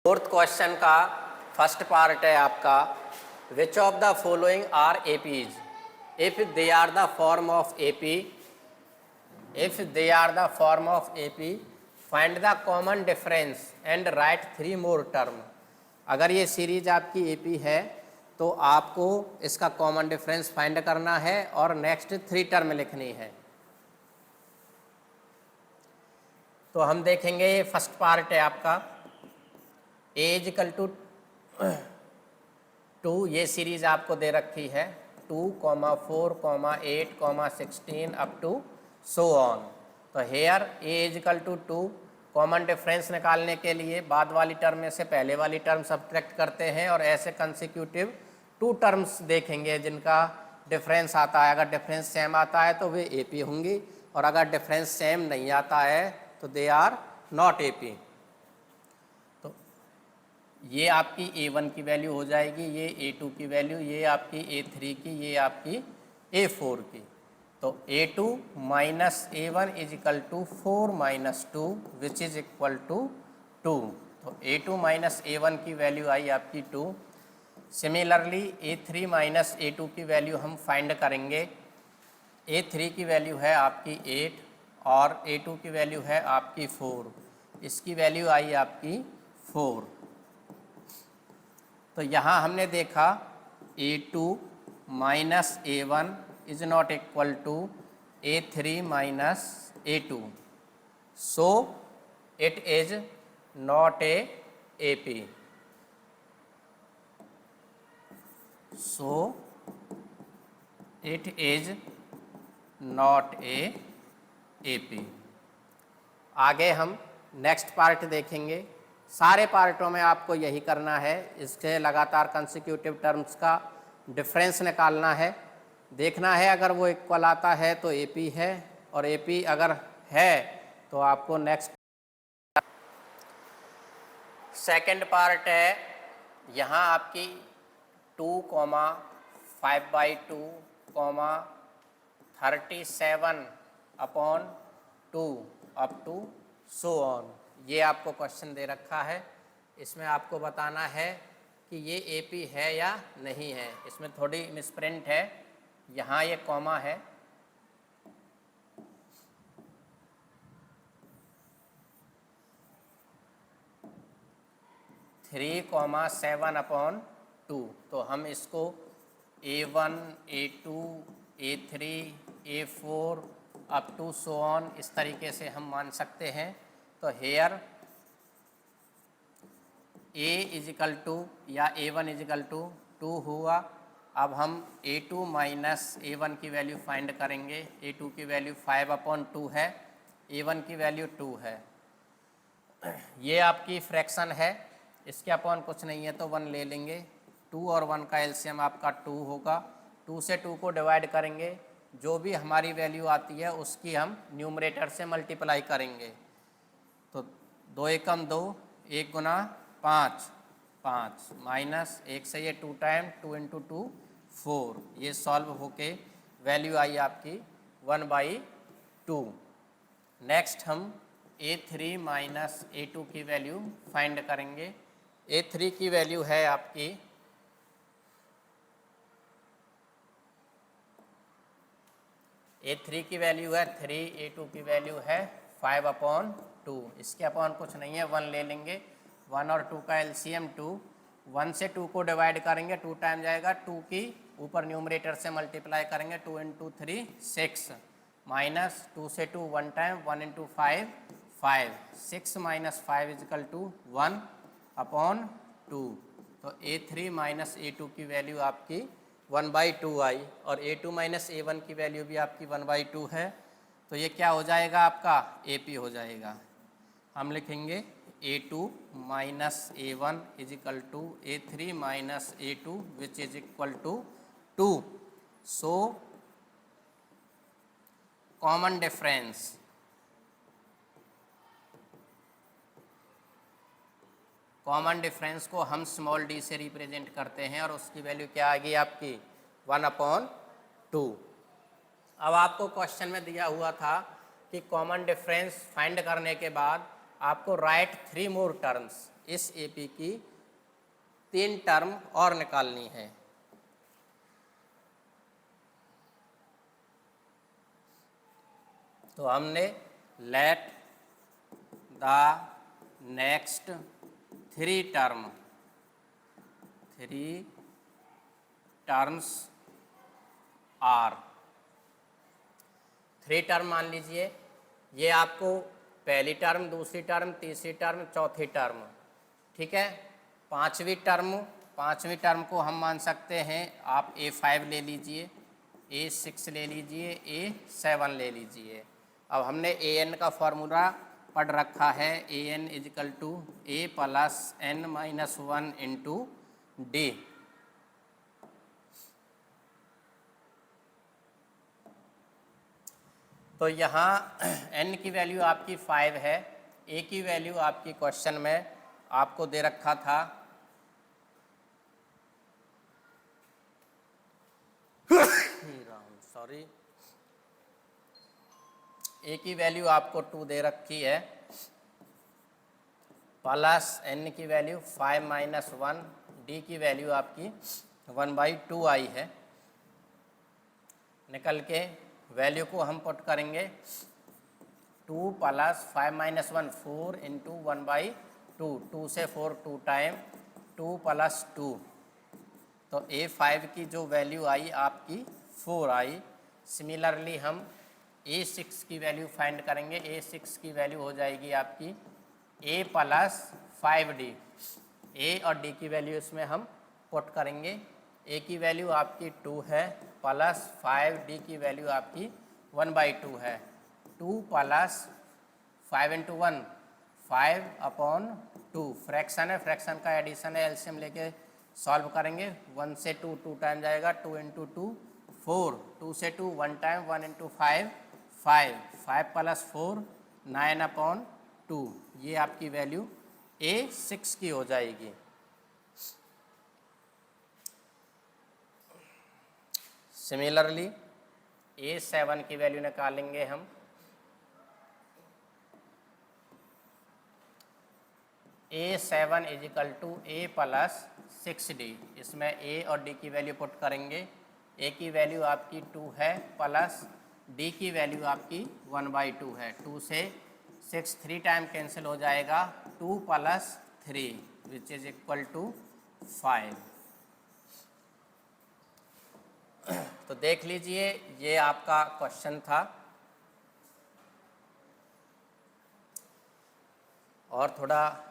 Fourth question का first part है आपका, which of the following are APs if they are the form of AP, if they are the form of AP find the common difference and write 3 more term. अगर ये series आपकी AP है तो आपको इसका common difference find करना है और नेक्स्ट 3 टर्म लिखनी है। तो हम देखेंगे, फर्स्ट पार्ट है आपका ए इक्वल टू 2, ये सीरीज आपको दे रखी है 2, 4, 8, 16 अप टू सो ऑन। तो here a equal to 2, common difference निकालने के लिए बाद वाली टर्म में से पहले वाली टर्म सब्ट्रैक्ट करते हैं और ऐसे कंसेक्यूटिव 2 टर्म्स देखेंगे जिनका डिफरेंस आता है। अगर डिफरेंस सेम आता है तो वे एपी होंगी और अगर डिफरेंस सेम नहीं आता है तो दे आर नॉट एपी। तो ये आपकी A1 की वैल्यू हो जाएगी, ये A2 की वैल्यू, ये आपकी A3 की, ये आपकी A4 की। तो A2 minus A1 is equal to 4 minus 2 which is equal to 2। तो A2 माइनस A1 की वैल्यू आई आपकी 2। सिमिलरली A3 माइनस A2 की वैल्यू हम फाइंड करेंगे। A3 की वैल्यू है आपकी 8 और A2 की वैल्यू है आपकी 4, इसकी वैल्यू आई आपकी 4। तो यहाँ हमने देखा A2 minus A1 is not equal to A3 minus A2, so it is not a AP। So it is not a AP। आगे हम नेक्स्ट पार्ट देखेंगे। सारे पार्टों में आपको यही करना है, इसके लगातार कंसेक्यूटिव टर्म्स का डिफरेंस निकालना है, देखना है अगर वो इक्वल आता है तो AP है और AP अगर है तो आपको नेक्स्ट। सेकंड पार्ट है, यहाँ आपकी 2, 5/2, 37 upon 2 up to so on. ये आपको क्वेश्चन दे रखा है, इसमें आपको बताना है कि ये AP है या नहीं है। इसमें थोड़ी मिसप्रिंट है, यहाँ ये कॉमा है, थ्री कॉमा 7 अपॉन 2। तो हम इसको A1, A2, A3, A4 up to so on इस तरीके से हम मान सकते हैं। तो हेयर A इजिकल टू या A1 इजिकल टू 2 हुआ। अब हम A2 माइनस A1 की वैल्यू फाइंड करेंगे। A2 की वैल्यू 5/2 है, A1 की वैल्यू 2 है। ये आपकी फ्रैक्शन है, इसके अपॉन कुछ नहीं है तो 1 ले लेंगे। 2 और 1 का एलसीएम आपका 2 होगा। 2 से 2 को डिवाइड करेंगे, जो भी हमारी वैल्यू आती है उसकी हम न्यूमरेटर से मल्टीप्लाई करेंगे। तो 2 एकम 2, 1 गुना 5, 5 माइनस 1 से ये 2 टाइम 2 इंटू 2 4। ये सॉल्व होके वैल्यू आई आपकी 1/2। नेक्स्ट हम A3 माइनस A2 की वैल्यू फाइंड करेंगे। A3 की वैल्यू है आपकी A3 की वैल्यू है 3, A2 की वैल्यू है 5/2। इसके अपॉन कुछ नहीं है, 1 ले लेंगे। 1 और 2 का एलसीएम 2, 1 से 2 को डिवाइड करेंगे, 2 टाइम जाएगा, 2 की ऊपर न्यूमरेटर से मल्टीप्लाई करेंगे, 2 इंटू 3 6 माइनस 2 से 2 1 time, 1 into 5 5, 6 minus 5 is equal to 1/2। तो A3 माइनस A2 की वैल्यू आपकी 1/2 आई और A2 माइनस A1 की वैल्यू भी आपकी 1/2 है। तो ये क्या हो जाएगा, आपका AP हो जाएगा। हम लिखेंगे A2 minus A1 is equal to A3 minus A2 which is equal to 2। So common difference, common difference को हम स्मॉल d से रिप्रेजेंट करते हैं और उसकी वैल्यू क्या आ गई आपकी 1/2। अब आपको क्वेश्चन में दिया हुआ था कि कॉमन डिफरेंस फाइंड करने के बाद आपको राइट 3 मोर टर्म्स, इस AP की 3 टर्म और निकालनी है। तो हमने let the next 3 terms are, 3 term मान लीजिए, ये आपको पहली टर्म, दूसरी टर्म, तीसरी टर्म, चौथी टर्म, ठीक है। पांचवी टर्म को हम मान सकते हैं, आप A5 ले लीजिए, A6 ले लीजिए, A7 ले लीजिए। अब हमने AN का फॉर्मूला पढ़ रखा है, AN is equal to A plus N-1 into D। तो यहाँ n की वैल्यू आपकी 5 है, a की वैल्यू आपकी क्वेश्चन में आपको दे रखा था सॉरी, a की वैल्यू आपको 2 दे रखी है, प्लस n की वैल्यू 5 माइनस 1, d की वैल्यू आपकी 1/2 आई है। निकल के वैल्यू को हम पुट करेंगे, 2 प्लस 5 माइनस 1 4 इंटू 1/2, 2 से 4 2 टाइम, 2 प्लस 2, तो A5 की जो वैल्यू आई आपकी 4 आई। सिमिलरली हम A6 की वैल्यू फाइंड करेंगे, A6 की वैल्यू हो जाएगी आपकी A प्लस 5D, A और D की वैल्यू इसमें हम पुट करेंगे। A की वैल्यू आपकी 2 है, प्लस 5D की वैल्यू आपकी 1/2 है, 2 प्लस 5 इंटू 1 5/2, फ्रैक्शन है, फ्रैक्शन का एडिशन है, एलसीएम लेके सॉल्व करेंगे, 1 से 2 टाइम जाएगा, 2 इंटू 2 4, 2 से 2 1 टाइम, 1 इंटू 5 5 प्लस 4 9/2, ये आपकी वैल्यू A6 की हो जाएगी। सिमिलरली A7 की वैल्यू निकालेंगे हम, A7 is equal to A plus 6D, इसमें A और D की वैल्यू पुट करेंगे, A की वैल्यू आपकी 2 है, प्लस D की वैल्यू आपकी 1/2 है, 2 से 6 3 टाइम कैंसिल हो जाएगा, 2 plus 3 which is equal to 5। तो देख लीजिए, ये आपका क्वेश्चन था। और थोड़ा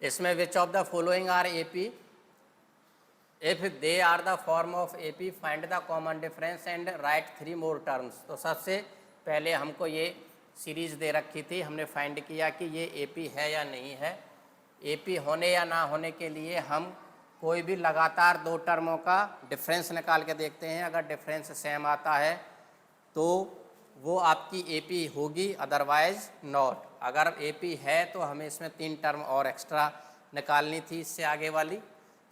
इसमें which of the following are AP, if they are the form of AP find the common difference and write 3 more terms. तो सबसे पहले हमको ये सीरीज दे रखी थी, हमने फाइंड किया कि ये AP है या नहीं है। AP होने या ना होने के लिए हम कोई भी लगातार 2 टर्मों का डिफरेंस निकाल के देखते हैं, अगर डिफरेंस सेम आता है तो वो आपकी AP होगी, अदरवाइज नॉट। अगर AP है तो हमें इसमें 3 टर्म और एक्स्ट्रा निकालनी थी इससे आगे वाली।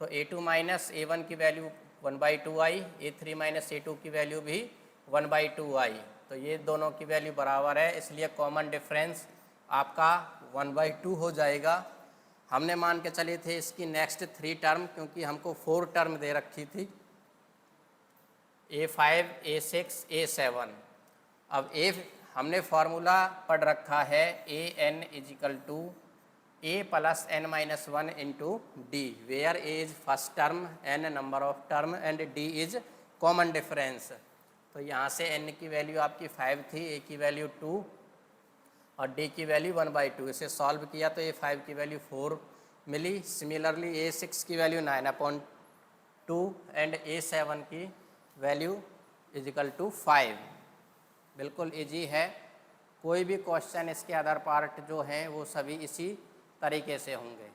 तो A2 माइनस A1 की वैल्यू 1/2 आई, A3 माइनस A2 की वैल्यू भी 1/2 आई, तो ये दोनों की वैल्यू बराबर है, इसलिए कॉमन डिफरेंस आपका 1/2 हो जाएगा। हमने मान के चले थे इसकी नेक्स्ट 3 टर्म, क्योंकि हमको 4 टर्म दे रखी थी, A5 A6 A7। अब हमने फार्मूला पढ़ रखा है AN is equal to A plus N-1 into D, where A is first term, N number of term and D is common difference. तो यहाँ से N की वैल्यू आपकी 5 थी, A की वैल्यू 2 और D की वैल्यू 1/2। इसे सॉल्व किया तो A5 की वैल्यू 4 मिली। सिमिलरली A6 की वैल्यू 9/2 एंड A7 की वैल्यू इजिकल टू 5। बिल्कुल इजी है, कोई भी क्वेश्चन इसके अदर पार्ट जो हैं वो सभी इसी तरीके से होंगे।